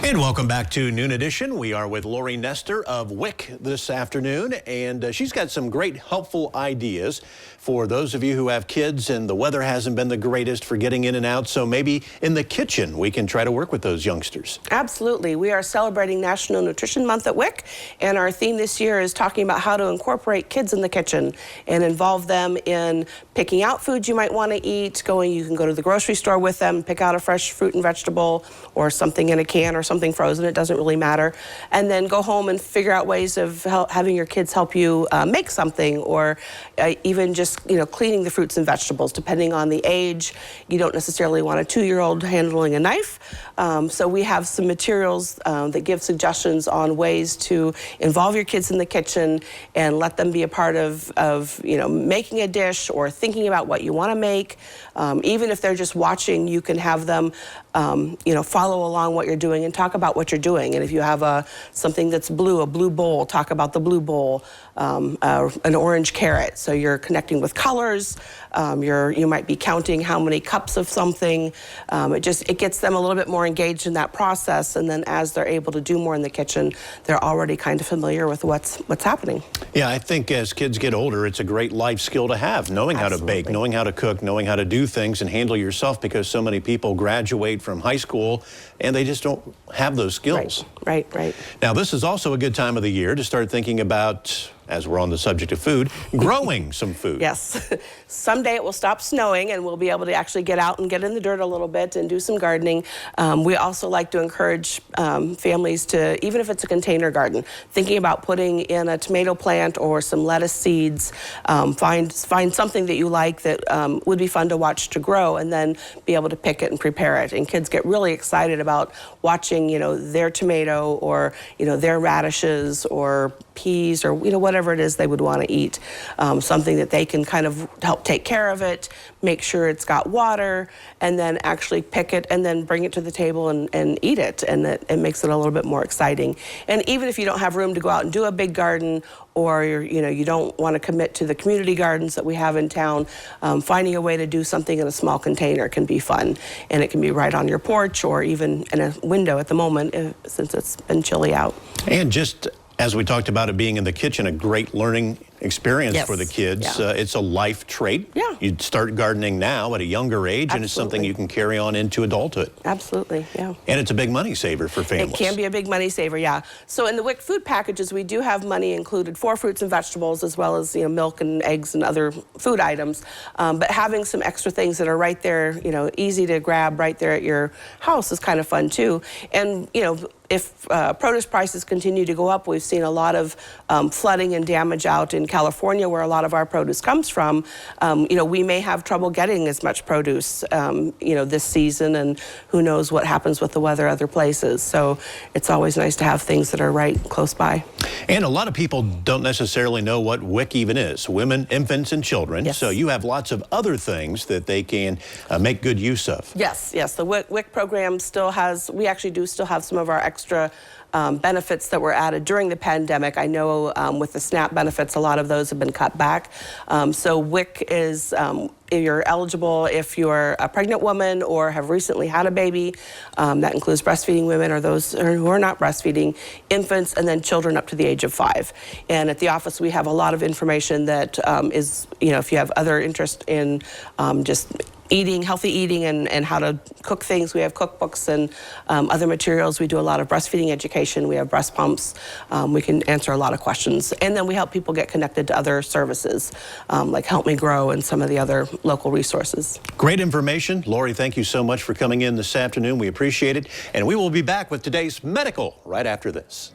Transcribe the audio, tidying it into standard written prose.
And welcome back to Noon Edition. We are with Lori Nester of WIC this afternoon, and she's got some great helpful ideas for those of you who have kids and the weather hasn't been the greatest for getting in and out. So maybe in the kitchen we can try to work with those youngsters. Absolutely. We are celebrating National Nutrition Month at WIC, and our theme this year is talking about how to incorporate kids in the kitchen and involve them in picking out foods you might want to eat. You can go to the grocery store with them, pick out a fresh fruit and vegetable or something in a can or something frozen. It doesn't really matter. And then go home and figure out ways of having your kids help you make something, or even just cleaning the fruits and vegetables. Depending on the age, you don't necessarily want a 2-year-old handling a knife. So we have some materials that give suggestions on ways to involve your kids in the kitchen and let them be a part of making a dish or thinking about what you want to make. Even if they're just watching, you can have them follow along what you're doing and talk about what you're doing. And if you have something that's blue, a blue bowl, talk about the blue bowl. An orange carrot, so you're connecting with colors. You might be counting how many cups of something. It gets them a little bit more engaged in that process, and then as they're able to do more in the kitchen, they're already kind of familiar with what's happening. Yeah, I think as kids get older, it's a great life skill to have, knowing how to bake, knowing how to cook, knowing how to do things and handle yourself, because so many people graduate from high school and they just don't have those skills. Right. Now, this is also a good time of the year to start thinking about, as we're on the subject of food, growing some food. Yes. Someday it will stop snowing and we'll be able to actually get out and get in the dirt a little bit and do some gardening. We also like to encourage families to, even if it's a container garden, thinking about putting in a tomato plant or some lettuce seeds. Find something that you like that would be fun to watch to grow, and then be able to pick it and prepare it. And kids get really excited about watching, their tomato or, their radishes or peas or, whatever it is they would want to eat. Something that they can kind of help take care of it, make sure it's got water, and then actually pick it and then bring it to the table and eat it. And it makes it a little bit more exciting. And even if you don't have room to go out and do a big garden, or you don't want to commit to the community gardens that we have in town, finding a way to do something in a small container can be fun. And it can be right on your porch or even in a window at the moment, since it's been chilly out. And just as we talked about it being in the kitchen, a great learning experience for the kids. Yeah. It's a life trait. Yeah. You'd start gardening now at a younger age, Absolutely. and it's something you can carry on into adulthood. Absolutely, yeah. And it's a big money saver for families. It can be a big money saver, yeah. So in the WIC food packages, we do have money included for fruits and vegetables, as well as milk and eggs and other food items. But having some extra things that are right there, easy to grab right there at your house is kind of fun too. And if produce prices continue to go up, we've seen a lot of flooding and damage out in California, where a lot of our produce comes from. We may have trouble getting as much produce, this season, and who knows what happens with the weather other places. So it's always nice to have things that are right close by. And a lot of people don't necessarily know what WIC even is, women, infants, and children. Yes. So you have lots of other things that they can make good use of. Yes. The WIC program we actually do still have some of our extra benefits that were added during the pandemic. I know with the SNAP benefits, a lot of those have been cut back. So WIC is, you're eligible if you're a pregnant woman or have recently had a baby. That includes breastfeeding women or those who are not breastfeeding, infants, and then children up to the age of 5. And at the office, we have a lot of information that is, if you have other interest in just healthy eating and how to cook things. We have cookbooks and other materials. We do a lot of breastfeeding education. We have breast pumps. We can answer a lot of questions. And then we help people get connected to other services like Help Me Grow and some of the other local resources. Great information. Lori, thank you so much for coming in this afternoon. We appreciate it. And we will be back with today's Medical right after this.